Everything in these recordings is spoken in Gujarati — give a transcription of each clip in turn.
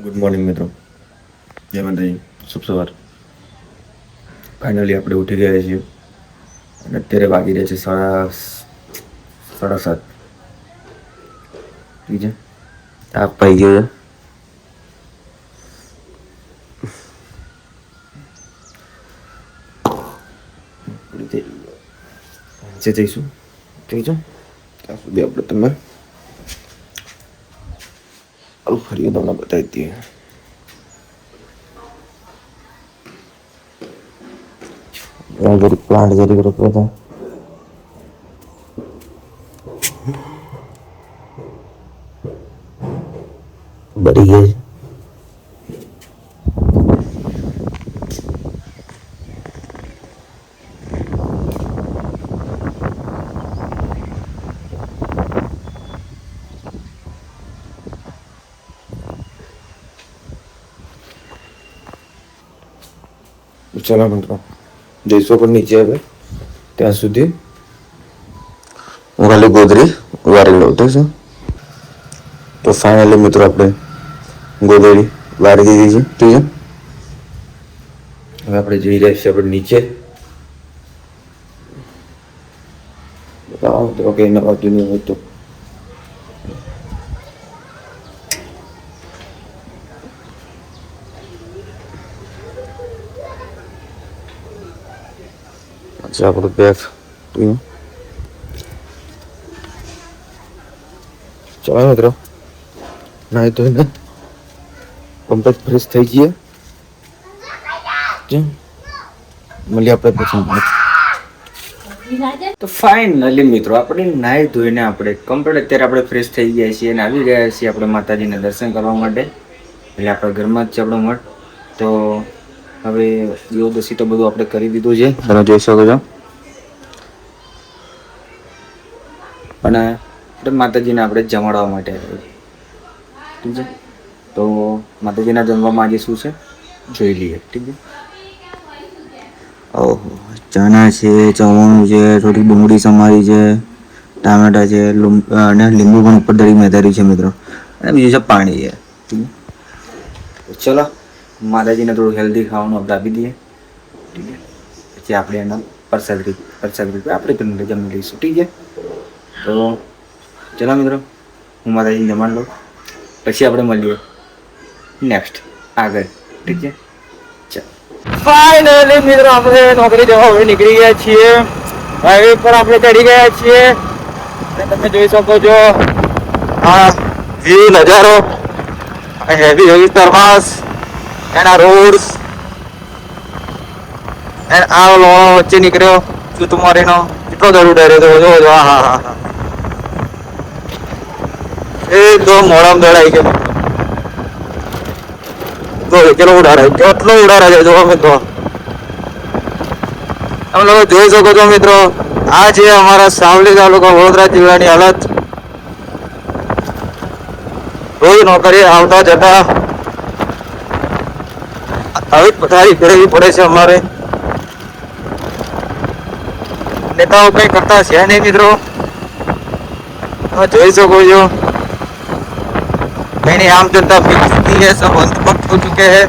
ગુડ મોર્નિંગ મિત્રો, જય માતાજી, શુભ સવાર. ફાઇનલી આપણે ઉઠી ગયા છીએ અને અત્યારે વાગી રહ્યા છે સાડા સાત. ઠીક છે, તાપ પાઈ ગયો છે. નીચે જઈશું, ઠીક છે. ત્યાં સુધી આપણે તમે ફરી તમને બતાવી દઈએ. પ્લાન્ટ જરી રોપ્યો હતો. બળી ગયા છે. ચલો મિત્રો, જઈશું પણ નીચે. હવે ત્યાં સુધી હું ખાલી ગોદરી વારી લઉં. તો શું, તો ફાઇનલી મિત્રો આપણે ગોદરી વારી દીધી છે. ઠીક છે, હવે આપણે જઈ રહ્યા છીએ આપણે નીચે. ઓકે, નવા જૂની હોય તો આપણું બેગ. ચલો મિત્રો, નાહી ધોઈને કમ્પ્લીટ ફ્રેશ થઈ જઈએ. મળીએ આપણે પછી. તો ફાઇનલી મિત્રો આપણે નાહી ધોઈને આપણે કમ્પ્લીટ અત્યારે આપણે ફ્રેશ થઈ ગયા છીએ અને આવી ગયા છીએ આપણે માતાજીના દર્શન કરવા માટે. એટલે આપણા ઘરમાં જ છે આપણો મઠ. તો હવે યોગદશી તો બધું આપણે કરી દીધું છે, તમે જોઈ શકો છો. અને માતાજીને આપણે જમાડવા માટે આવ્યા છીએ. ઠીક છે, તો માતાજીના જમવામાં આજે શું છે જોઈ લઈએ. ઠીક છે. ઓહો, ચણા છે, ચવાણું છે, થોડી ડુંગળી સમારી છે, ટામેટા છે અને લીંબુ પણ ઉપર દળી મેધાર્યું છે મિત્રો. અને બીજું છે પાણી છે. ઠીક છે, ચલો માતાજીને થોડું હેલ્ધી ખાવાનું આપણે આપી દઈએ. ઠીક છે, પછી આપણે એના પ્રસાદ રૂપે આપણે પણ જમી લઈશું. ઠીક છે, તો ચલો મિત્રો, હું માતાજીને જમાડ લઉં, પછી આપણે મળીએ નેક્સ્ટ આગળ. ઠીક છે, ચાલો. ફાઇનલી મિત્રો આપણે નોકરી જવા હવે નીકળી ગયા છીએ. હાઈવે પર આપણે ચડી ગયા છીએ અને તમે જોઈ શકો છો આ વ્યૂ નજારો, હેવી હેવી તરમાસ એના રોડ્સ અને આ લોણો વચ્ચે નીકળ્યો ચુતુમારીનો. કેટલો દર ઉડાડ્યો તો જો. હા હા હા, એકદમ મોડામાં દળાઈ ગયો. કેટલો ઉડાડે, કેટલો ઉડાડે છે જો મિત્રો. તમે લોકો જોઈ શકો છો મિત્રો, આ છે અમારા સાવલી તાલુકા વડોદરા જિલ્લાની હાલત. રોજ નોકરી આવતા જતા આવી પથારી ફેરવવી પડે છે અમારે. નેતાઓ કઈ કરતા છે નહીં મિત્રો, તમે જોઈ શકો છો. मैंने आम जनता फिक्स की है, सब अंतभक्त हो चुके हैं.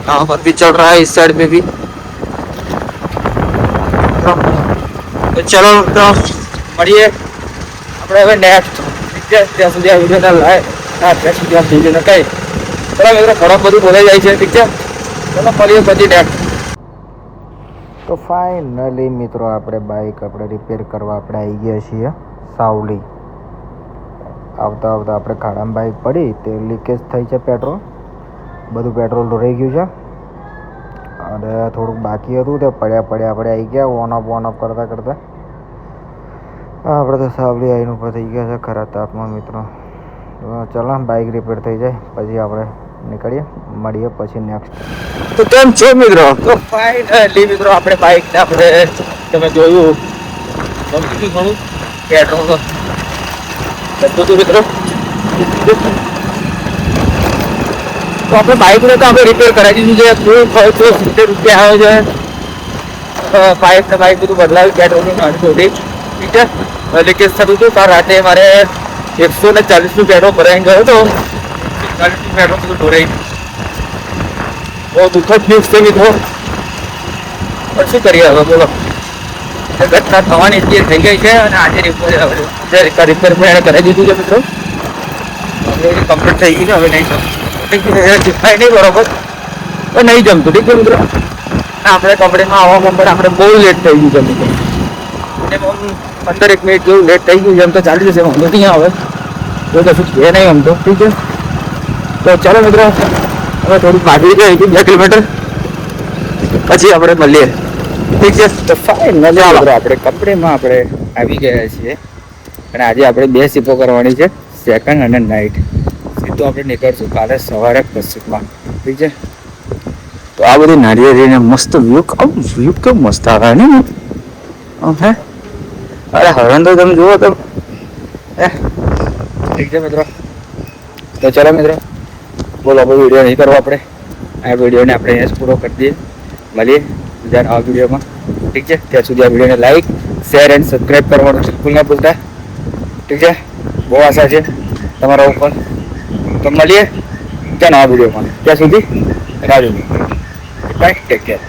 यहाँ पर भी चल रहा है, इस साइड में भी. तो चलो तो મળીએ આપણે હવે નેક્સ્ટ. ત્યાં સુધી આ વિડીયોને લાઈક ત્યાં સુધી આ વિડીયોને કઈ ચલો મિત્રો, ઘણું બધું બોલાઈ જાય છે. ઠીક છે, ચલો મળીએ પછી નેક્સ્ટ. તો ફાઇનલી મિત્રો આપણે બાઇક આપણે રિપેર કરવા આપણે આવી ગયા છીએ સાવલી. આવતા આવતા આપણે ખાડામાં બાઇક પડી, તે લીકેજ થઈ છે પેટ્રોલ. બધું પેટ્રોલ રહી ગયું છે અને થોડુંક બાકી હતું તે પડ્યા આપણે આવી ગયા. ઓન ઓફ કરતાં આપણે તો સાવલી આવીને ઉપર થઈ ગયા છે ખરા તાપમાં મિત્રો. ચાલો બાઇક રિપેર થઈ જાય પછી આપણે નીકળીએ, મળીએ પછી નેક્સ્ટ. તો કેમ છો મિત્રો? તો ફાઇનલી મિત્રો આપણે બાઇકને આપણે તમે જોયું ઘણું પેટ્રોલ બધું મિત્રો. તો આપણે બાઇકને તો આપણે રિપેર કરાવી દીધું છે. શું ખર્ચો 70 રૂપિયા આવે છે પાઇપ ને બાઇક બધું બદલાવ્યું, પેટ્રોલનું નાની થોડી, ઠીક છે. લીકેજ થતું હતું, તો રાતે મારે 140નું પેટ્રોલ ભરાઈને ગયો હતો, 40નું પેટ્રોલ બધું ઢોરાઈ. બહુ દુઃખદ ન્યૂઝ છે મિત્રો, પણ શું કરીએ હવે બોલો. ઘટના થવાની જે થઈ ગઈ છે, અને આજે રિપેર એને કરી દીધું છે મિત્રો, કમ્પ્લીટ થઈ ગયું છે. હવે નહીં થાય નહીં બરોબર, તો નહીં જમતું, ઠીક છે મિત્રો. આપણે કંપનીમાં આવવામાં પણ આપણે બહુ લેટ થઈ ગયું છે મિત્રો, અને 15 મિનિટ જેવું લેટ થઈ ગયું છે. એમ તો ચાલી જશે, વાંધો નહીં આવે, તો કશું છે નહીં આમ તો, ઠીક છે. તો ચાલો મિત્રો, હવે થોડુંક ભાગી જાય 2 કિલોમીટર, પછી આપણે મળીએ, ઠીક છે. તો ફાઇન મજા આવે. આપણે કંપનીમાં આપણે આવી ગયા છીએ, અને આજે આપણે 2 શિપો કરવાની છે, સેકન્ડ અને નાઇટ. સીધું આપણે નીકળશું કાલે સવારે પશ્ચિમમાં, ઠીક છે. તો આ બધી નારિયેળીને મસ્ત વ્યૂ કેમ મસ્ત આવે ને હે. અરે હરણ તો તમે જુઓ તો, ઠીક છે મિત્રો. તો ચાલો મિત્રો, બોલો આપણે વિડીયો નહીં કરવો, આપણે આ વિડીયોને આપણે અહીંયા જ પૂરો કરી દઈએ. મળીએ બીજા નવા વિડીયોમાં, ઠીક છે. ત્યાં સુધી આ વિડીયોને લાઈક, શેર એન્ડ સબસ્ક્રાઈબ કરવાનું બિલકુલ ના ભૂલતા, ઠીક છે. બહુ આશા છે તમારા ઉપર. તો મળીએ ત્યાં નવા વિડીયોમાં, ત્યાં સુધી રાહ જોઈએ. Bye, take care.